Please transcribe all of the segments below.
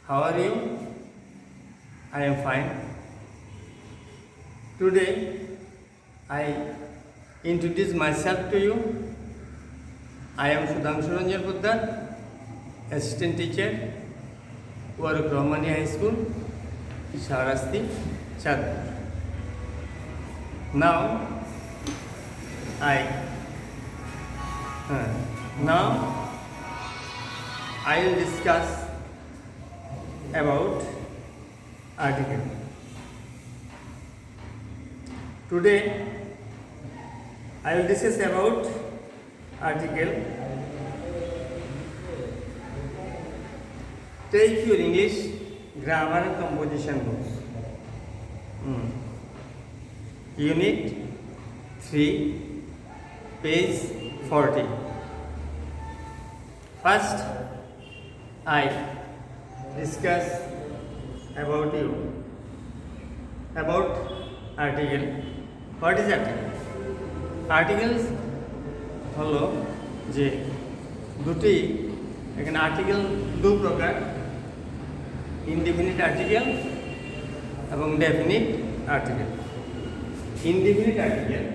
How are you? I am fine. Today I introduce myself to you. I am Sudhanshu Ranjan Poddar, assistant teacher, work Romani High School, Shaharasti, Chad. Now I now I will discuss about article. Today I will discuss about article. Take your English grammar and composition books. Unit 3, page 40. First, I discuss about article. What is article? Articles হলো যে দুটি এখানে article দু প্রকার, indefinite article এবং definite article. Indefinite article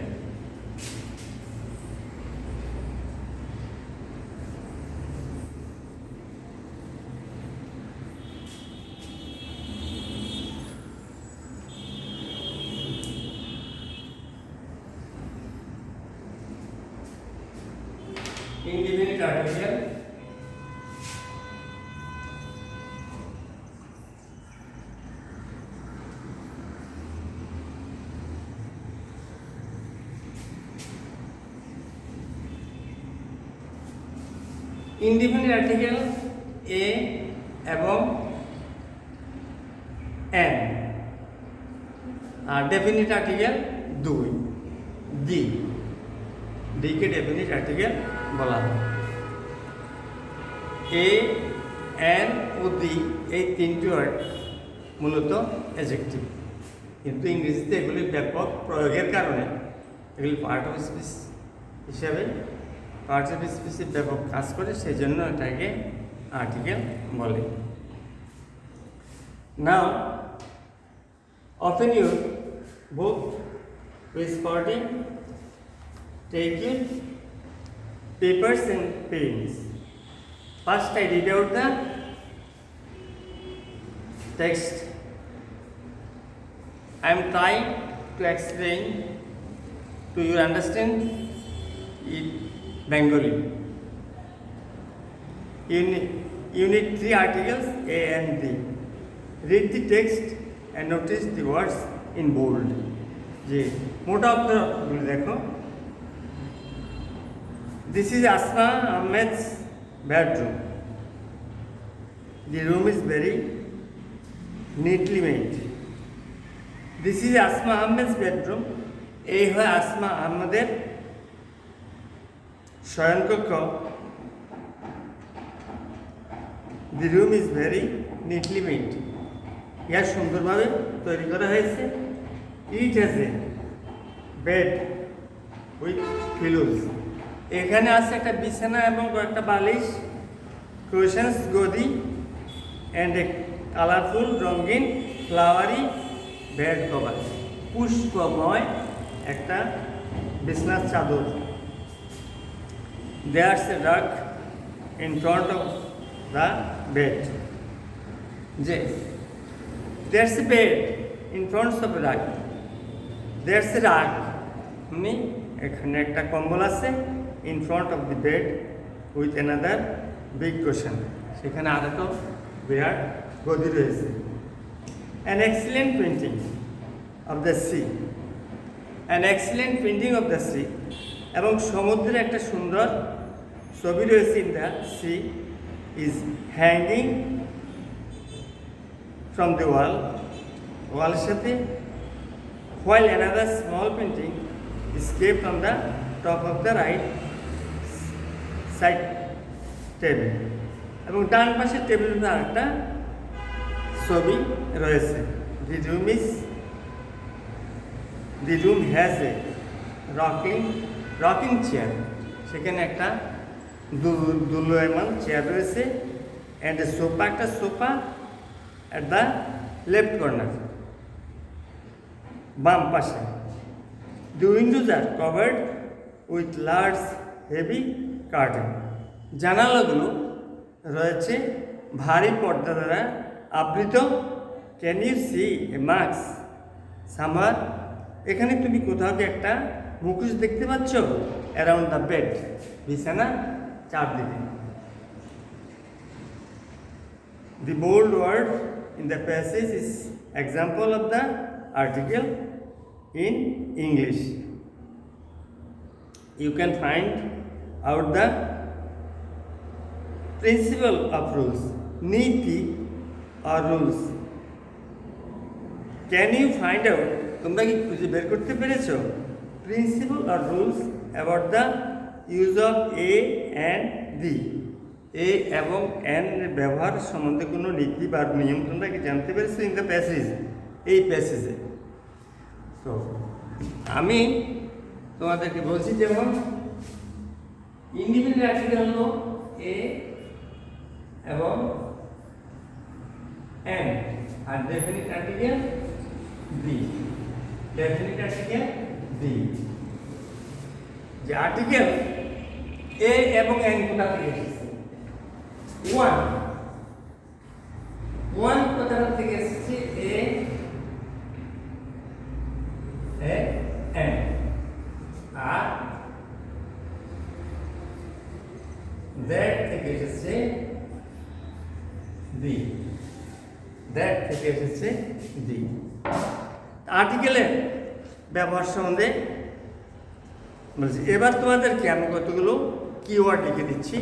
indefinite article indefinite article a এবং n আর definite article 2 D কে definite article বলা হয়। এ, এন ও দি এই তিনটি ওয়ার্ড মূলত অ্যাডজেক্টিভ, কিন্তু ইংরেজিতে এগুলি ব্যাপক প্রয়োগের কারণে এগুলি পার্ট অফ স্পিচ হিসাবে পার্ট অফ স্পিচে ব্যাপক কাজ করে, সেই জন্য এটাকে আর্টিকেল বলে। Now open your book page 40, take your papers and pens. First I read out the text. I am trying to explain to you understand it Bengali. Unit 3 articles A and D. Read the text and notice the words in bold. যে মোটা অক্ষরগুলো দেখো। This is Asma Ahmed's bedroom. The room is very neatly made. This is Asma Ahmed's bedroom. এই হয় আসমা আহমেদের শয়নকক্ষ। The room is very neatly made. ইহা সুন্দরভাবে তৈরি করা হয়েছে। It has a bed with pillows. এখানে আছে একটা বিছানা এবং কয়েকটা বালিশ, কুশনস গদি, অ্যান্ড এ কালারফুল রঙিন ফ্লাওয়ারি বেড কভার, পুষ্পময় একটা বিছানার চাদর। There's a rug in front of the bed. যে there's a bed in front of rug, there's a rug মানে এখানে একটা কম্বল আছে, in front of the bed with another big cushion, সেখানে আরেকটা বিরাট গদি রয়েছে। an excellent painting of the sea, an excellent painting of the sea, এবং সমুদ্রের একটা সুন্দর ছবি রয়েছে in the sea is hanging from the wall, ওয়ালের সাথে, while another small painting is kept on the top of the right side table, এবং ডান পাশের টেবিলের আরেকটা ছবি রয়েছে। The room has a rocking chair, সেখানে একটা দুলয়মান চেয়ার রয়েছে, অ্যান্ড সোফা, একটা sofa at the left corner, বাম পাশে। The windows are covered with large heavy curtain. জানালাগুলো রয়েছে ভারী পর্দা দ্বারা আবৃত। Can you see a mask summer? এখানে তুমি কোথাও কি একটা মুখোশ দেখতে পাচ্ছ? অ্যারাউন্ড দ্য বেড, বিছানা চারদিকে। The bold word in the passage is example of the article in English. You can find out the principle of rules, নীতি or rules. Can you find out, তোমরা কি খুঁজে বের করতে পেরেছো? Principle or rules about the use of a and the. এ এবং N ব্যবহার সম্বন্ধে কোনো নীতি বা নিয়ম তোমরা কি জানতে পেরেছো ইন দ্য প্যাসেজ, এই প্যাসেজে? তো আমি তোমাদেরকে বলছি, যেমন ইন্ডিপেন্ডেন্ট আর্টিকেল হলো এ এবং এন, আর definite article the. Definite article the. যে আর্টিকেল এ এবং এন কোথা থেকে এসেছে? ওয়ান কোথা থেকে এসেছে? A N. আর দ্যাট থেকে এসেছে বি। দ্যাট থেকে এসেছে বি। আর্টিকেলের ব্যবহার সম্বন্ধে বলছি। এবার তোমাদেরকে আমি কতগুলো কিওয়ার্ড লিখে দিচ্ছি।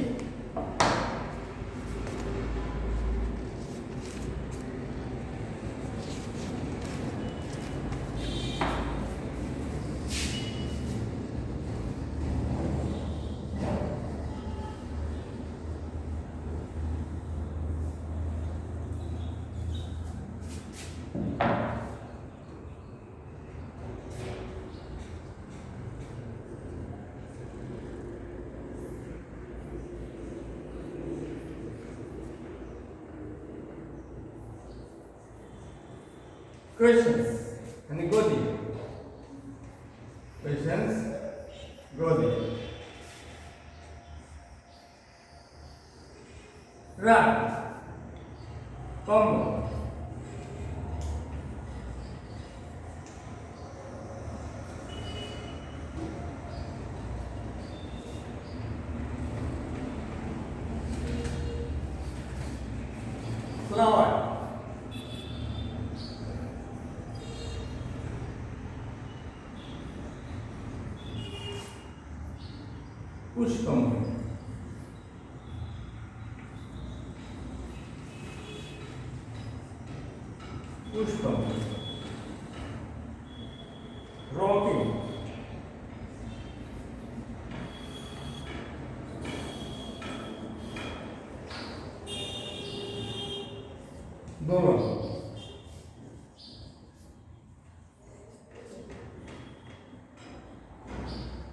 Questions and godi. Questions, godi. Rag, combo. Flower. পুষ্পম। পুষ্পম। রকি। দোলন।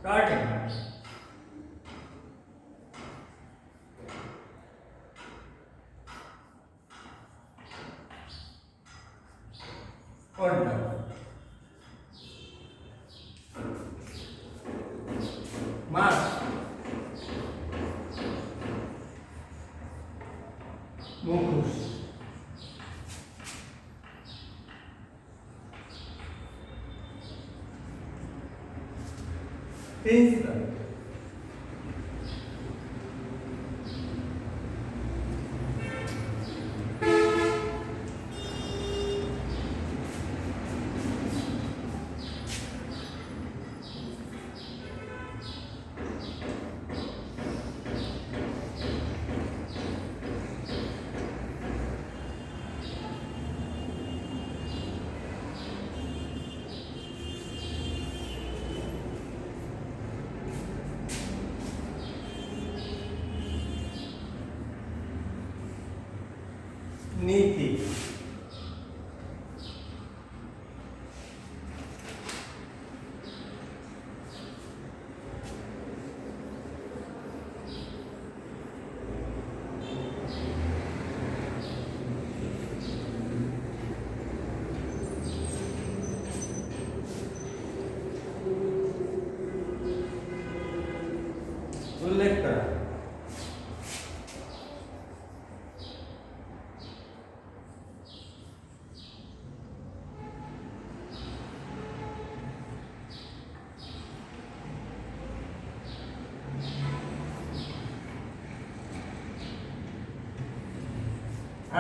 কার্টেন। পর্দা। মাছ। মুখোশ। প্রিন্সিপাল। নীতি।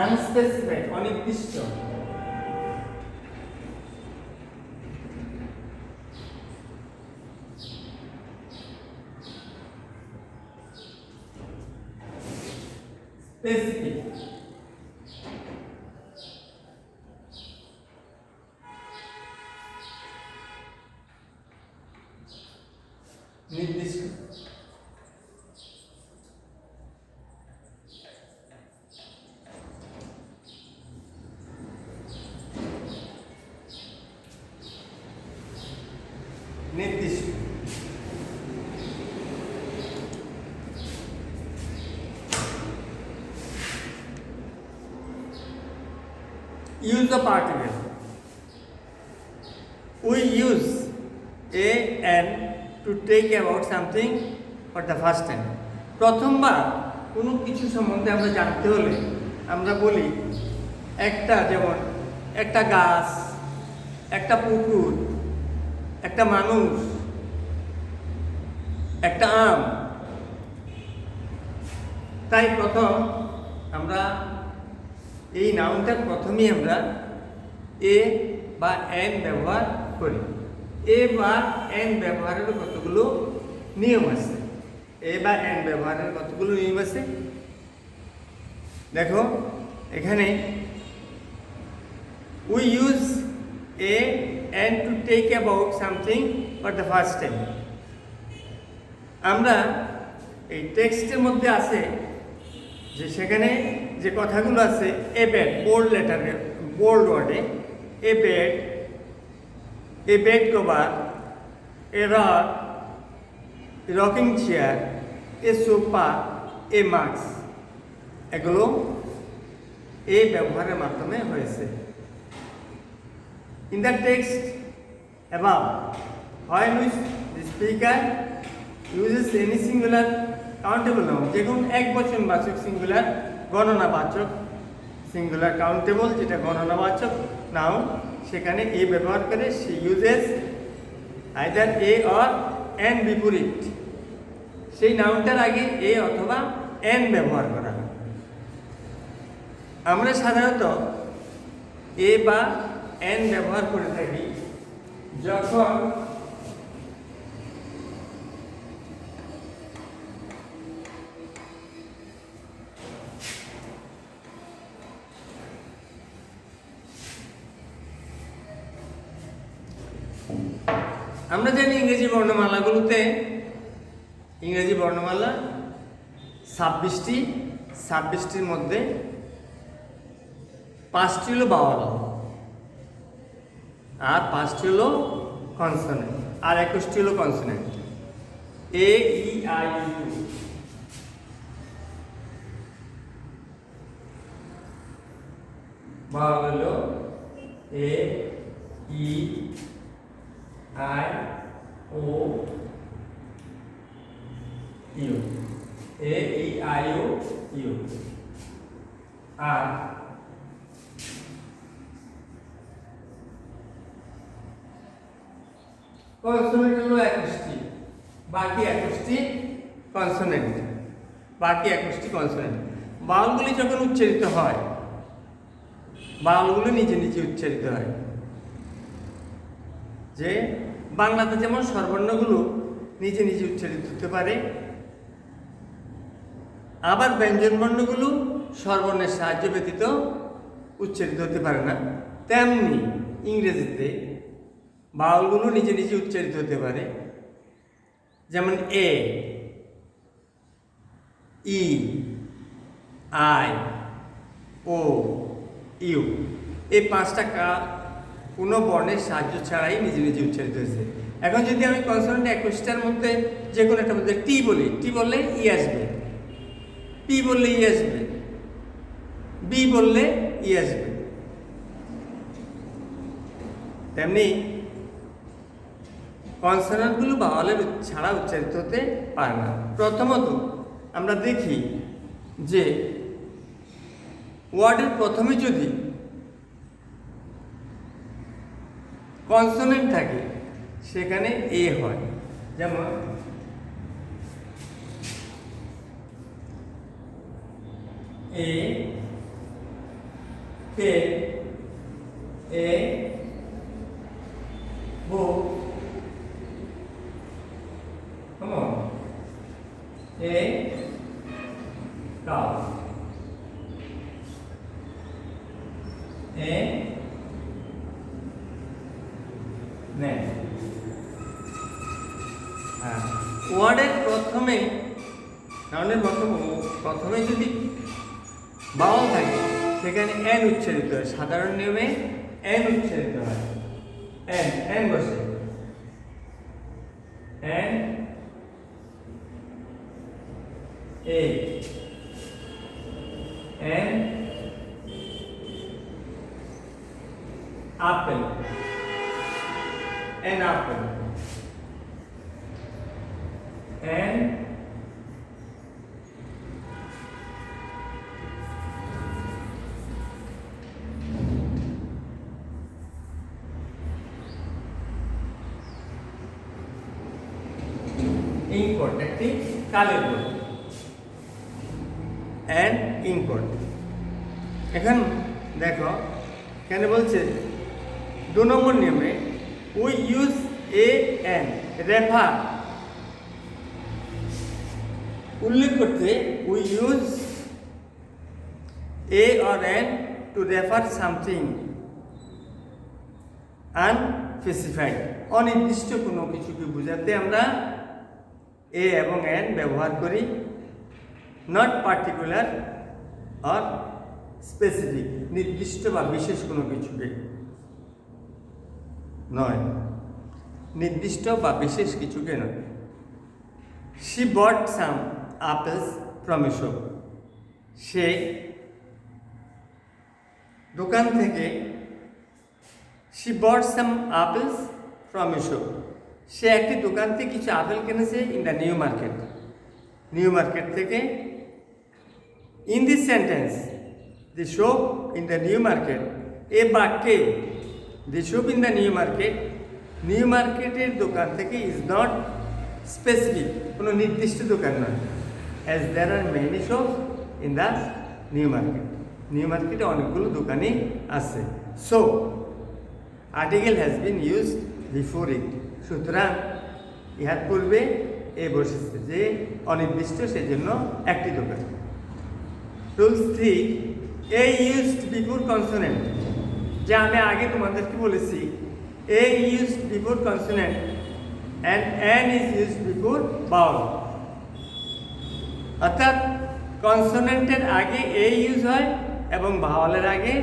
আনস্পেসিফাইড অনির্দিষ্ট। স্পেসিফিক নির্দিষ্ট। নির্দিষ্ট use the particle. We use a and to take about something for the first time. প্রথমবার কোনো কিছু সম্বন্ধে আমরা জানতে হলে আমরা বলি একটা, যেমন একটা গাছ, একটা পুকুর, একটা মানুষ, একটা আম। তাই প্রথম আমরা এই নাউনটার প্রথমেই আমরা এ বা এন ব্যবহার করি। এ বা এন ব্যবহারের কতগুলো নিয়ম আছে। এ বা এন ব্যবহারের কতগুলো নিয়ম আছে দেখো এখানে। We use a an to talk about something for the first time. আমরা এই টেক্সটের মধ্যে আছে যে সেখানে যে কথাগুলো আছে, এ বেড, বোল্ড লেটারে, বোল্ড ওয়ার্ডে, a bed cover, a rock, rocking chair, a sofa, a mask, এগুলো এই ব্যবহারের মাধ্যমে হয়েছে। In the text above, when the speaker uses any singular countable noun, যে কোনো একবচনবাচক সিঙ্গুলার গণনাবাচক, সিঙ্গুলার কাউন্টেবল যেটা গণনাবাচক নাউন, সেখানে এ ব্যবহার করে সে uses either a or an বিপরীত। সেই নাউনটার আগে এ অথবা এন ব্যবহার করা হয়। আমরা সাধারণত এ বা এন ব্যবহার করে থাকি যখন আমরা জানি ইংরেজি বর্ণমালাগুলোতে, ইংরেজি বর্ণমালা 26টির মধ্যে 5টি হলো বাওয়াল আর 5টি হলো কনসোনেন্ট আর 21টি হলো consonant. A E I U. Vowel হলো A E I O U, A E I O U. আর কনসোনেন্ট হলো 21টি, বাকি 21টি কনসোনেন্ট, বাকি 21টি কনসোনেন্ট। বাউলগুলি যখন উচ্চারিত হয়, বাউলগুলো নিজে নিজে উচ্চারিত হয়। যে বাংলাতে যেমন স্বরবর্ণগুলো নিজে নিজে উচ্চারিত হতে পারে, আবার ব্যঞ্জনবর্ণগুলো স্বরবর্ণের সাহায্য ব্যতীত উচ্চারিত হতে পারে না, তেমনি ইংরেজিতে বাউলগুলো নিজে নিজে উচ্চারিত হতে পারে। যেমন A, E, I, O, you, এই 5টা কোনো বর্ণের সাহায্য ছাড়াই নিজে নিজে উচ্চারিত হয়েছে। এখন যদি আমি কনসোনেন্ট 21টার মধ্যে যে কোনো একটা মধ্যে টি বলি, টি বললে ই আসবে, পি বললে ই আসবে, বি বললে ই আসবে। তেমনি কনসোনেন্টগুলো বাওয়ালের ছাড়া উচ্চারিত হতে পারে না। প্রথমত আমরা দেখি যে ওয়ার্ডের প্রথমে যদি কনসোনেন্ট থাকে সেখানে এ হয়। যেমন এ, take a book, come on, a cow, a man. ওয়ার্ডের প্রথমে নাউনের প্রথমে যদি বাউল থাকে সেখানে এন উচ্চারিত হয়, সাধারণ নিয়মে এন উচ্চারিত হয়, এন বসে, N A, N apple, an apple, an ইঙ্কট, একটি কালের বই, অ্যান ইঙ্কট। এখন দেখো কেন বলছে 2 নম্বর নিয়মে we use a N refer, উল্লেখ করতে we use A or N two refer something unspecified, অনির্দিষ্ট কোনো কিছুকে বোঝাতে আমরা এ এবং এন ব্যবহার করি, নট পার্টিকুলার অর স্পেসিফিক, নির্দিষ্ট বা বিশেষ কোনো কিছুকে নয়, নির্দিষ্ট বা বিশেষ কিছুকে নয়। She bought some apples from a shop, সে দোকান থেকে, she bought some apples from a shop, সে একটি দোকান থেকে কিছু আপেল কিনেছে in the new market, new market থেকে। In this sentence the shop in the new market, এ বাক্যে দি shop in the new market, new মার্কেটের দোকান থেকে ইজ নট স্পেসিফিক, কোনো নির্দিষ্ট দোকান নয়, as there are many shop in the new market, new মার্কেটে অনেকগুলো দোকানই আছে। So article has been used before it, সুতরাং ইহার পূর্বে এ বসেছে যে অনির্দিষ্ট, সেজন্য একটি দোকান। Rules 3, a used before consonant, যে আমি আগে তোমাদেরকে বলেছি a used before consonant and an is used before vowel, অর্থাৎ কনসোনেন্টের আগে এ ইউজ হয় এবং ভাওয়ালের আগে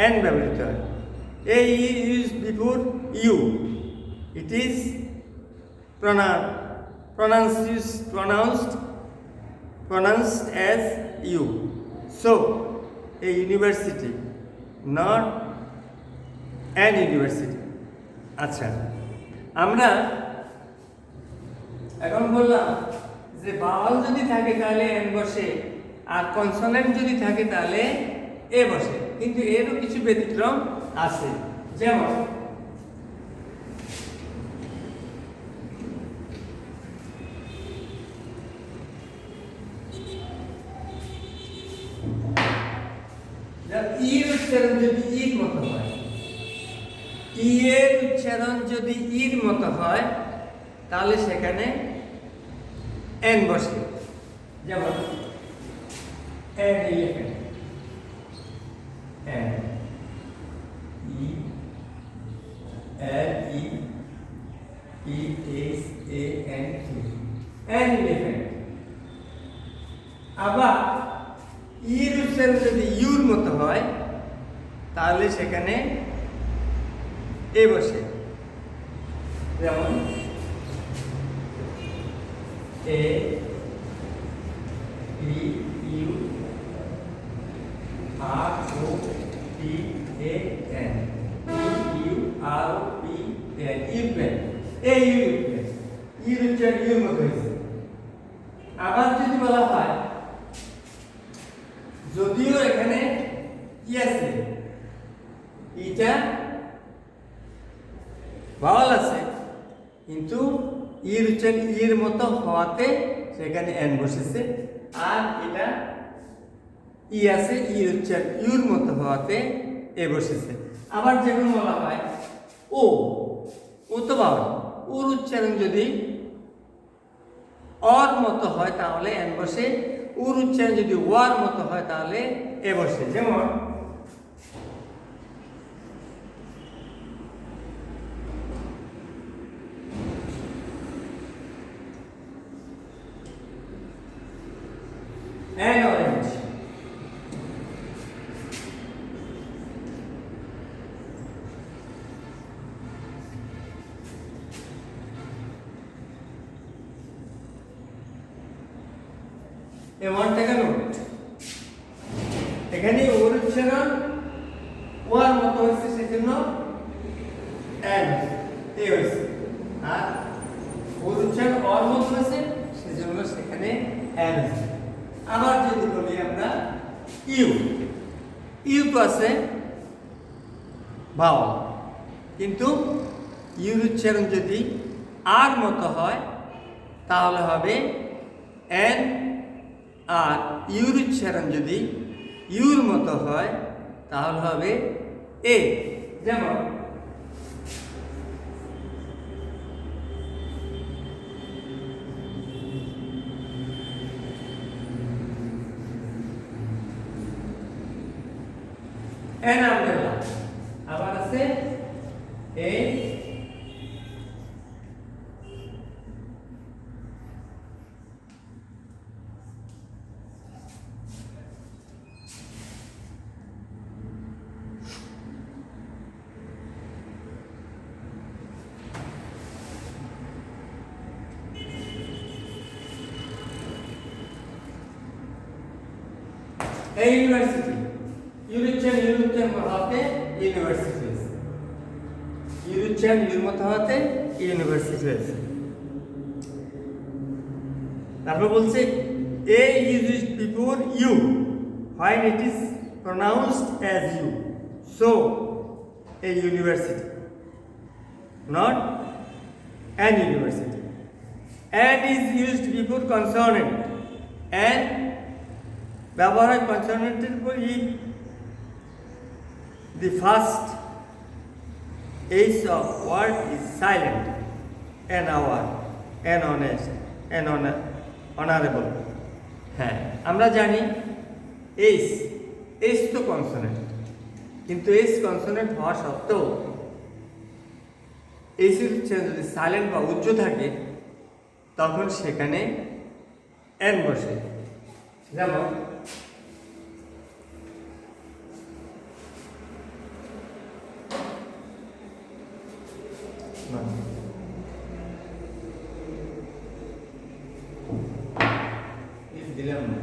এন ব্যবহৃত হয়। A used before U, it is pronounced as you. So a university, not an university. আচ্ছা, আমরা এখন বললাম যে ভাওয়াল যদি থাকে তাহলে এন বসে, আর কনসোনেন্ট যদি থাকে তাহলে এ বসে, কিন্তু এরও কিছু ব্যতিক্রম আছে। যেমন ইর উচ্চারণ যদি ইর মতো হয়, ইয়ের উচ্চারণ যদি ইর মতো হয় তাহলে সেখানে এন বসে। যেমন N elephant, N E L E E S A N T, N elephant. আবার ইর উচ্চারণ যদি ইউর মতো হয় তাহলে সেখানে এ বসে। যেমন A E U R O P A N, U R O P N, ইউপ্লেন, এ ইউপ্লেন, ইর উচ্চারণ ইউর মতো হয়েছে। আবার যদি বলা হয়, যদিও এখানে কি আছে, ইটা ভাওয়াল আছে, কিন্তু ইর উচ্চারণ ইর মতো হওয়াতে সেখানে এন বসেছে, আর এটা ই আছে, ই উচ্চারণ ইউর মতো হওয়াতে এ বসেছে। আবার যেমন বলা হয় ও, ও তো বাবা, ওর উচ্চারণ যদি অর মতো হয় তাহলে এন বসে, ওর উচ্চারণ যদি ওয়ার মতো হয় তাহলে এ বসে। যেমন an orange, এমন টাকা নোট। এখানে ওর উচ্চারণ ওয়ার মতো হয়েছে সেজন্য and এ হয়েছে, আর ওর উচ্চারণ অর মতো হয়েছে সেজন্য সেখানে and হয়েছে। আবার যদি বলি আমরা ইউ, ইউ তো আছে ভাওয়াল, কিন্তু ইউর উচ্চারণ যদি আর মতো হয় তাহলে হবে এন, আর ইউর উচ্চারণ যদি ইউর মতো হয় তাহলে হবে এ। যেমন an umbrella, আবার আছে এ ইউনিভার্সিটি, ইউরোপিয়ান হতে ইউনিভার্সিটি হয়েছে, ইউরোপিয়ান ইউর মতো হতে ইউনিভার্সিটি হয়েছে। তারপর বলছে a is used before U when it is pronounced as U, so a university, not an university. And is used before consonant, and ব্যবহার হয় কনসোনেন্টের পর ই, the first H of word is silent, an hour, an honest, an honorable. হ্যাঁ, আমরা জানি H, H তো consonant, কিন্তু H consonant হওয়া সত্ত্বেও এইচের উচ্চারণ যদি সাইলেন্ট বা উচ্চ থাকে তখন সেখানে এন বসে। যেমন দিলাম না,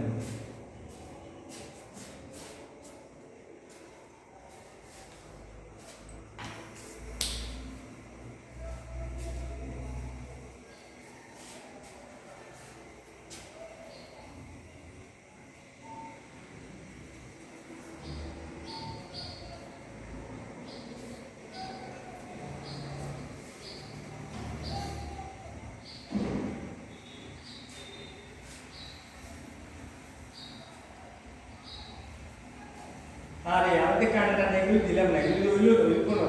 আরে আমাদের কানটা এগুলো দিলাম না, এগুলো হইলো হইব না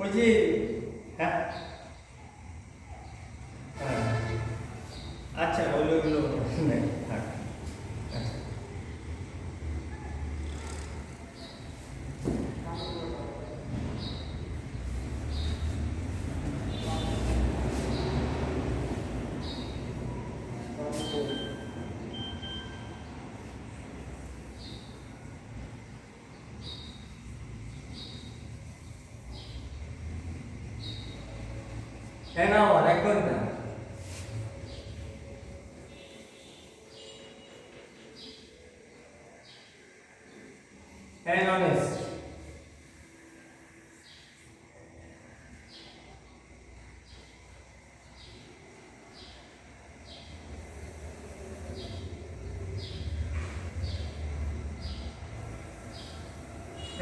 ওই যে হ্যাঁ আচ্ছা ওইগুলো ওগুলো নেই থাক। an hour, 1 ঘন্টা। an honest,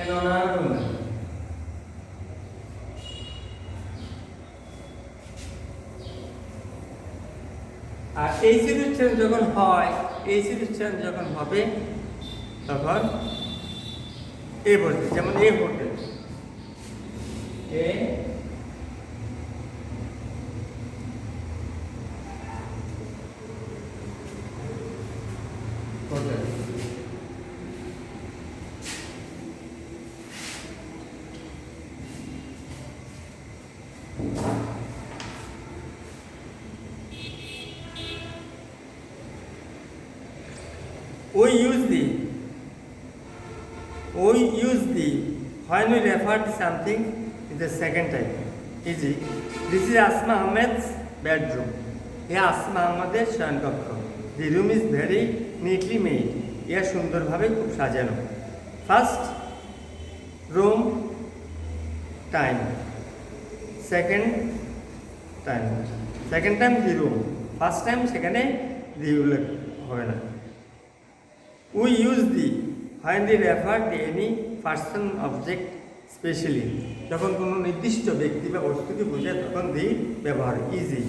an honorable, আর এই উচ্চারণ যখন হয় এইচের উচ্চারণ যখন হবে তখন এ বসবে, যেমন a hotel, a hotel. We use the when we refer to something in the second type. Easy. This is Asma Ahmed's bedroom. ये आसमा आहमদের শয়নকক্ষ। The room is very neatly made. यह সুন্দরভাবে খুব সাজানো। First room time. Second time the room. First time সেখানে the হবে না। We use the when they refer to any person object specially. যখন কোনো নির্দিষ্ট ব্যক্তি বা বস্তুকে বোঝায় তখন দি ব্যবহার ইজি।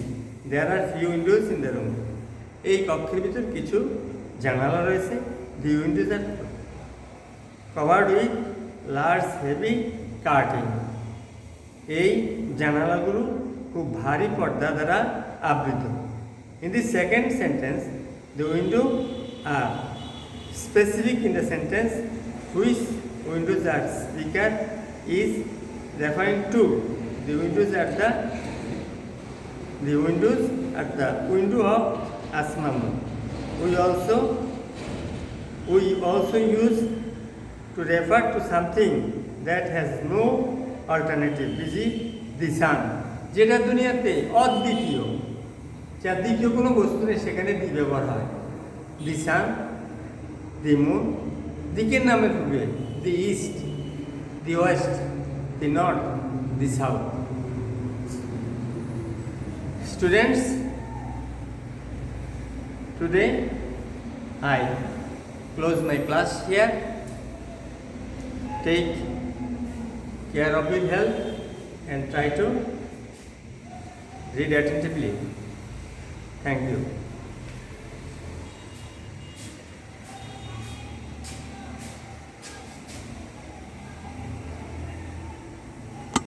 There are few windows in the room. এই কক্ষের ভিতর কিছু জানালা রয়েছে। The windows are covered with large heavy curtain. এই জানালাগুলো খুব ভারী পর্দা দ্বারা আবৃত। In the second sentence the window are specific in the sentence which windows are speaker is referring to the windows at the window of Asma. We also use to refer to something that has no alternative, busy the sun, যেটা দুনিয়াতে অদ্বিতীয়, যার দ্বিতীয় কোনো বস্তু নেই, সেখানে দি ব্যবহার হয়। দি সান, দি মুন, দিকের নামে পূর্বে the east, the west, the north, the south. Students, today I close my class here. Take care of your health and try to read attentively. Thank you.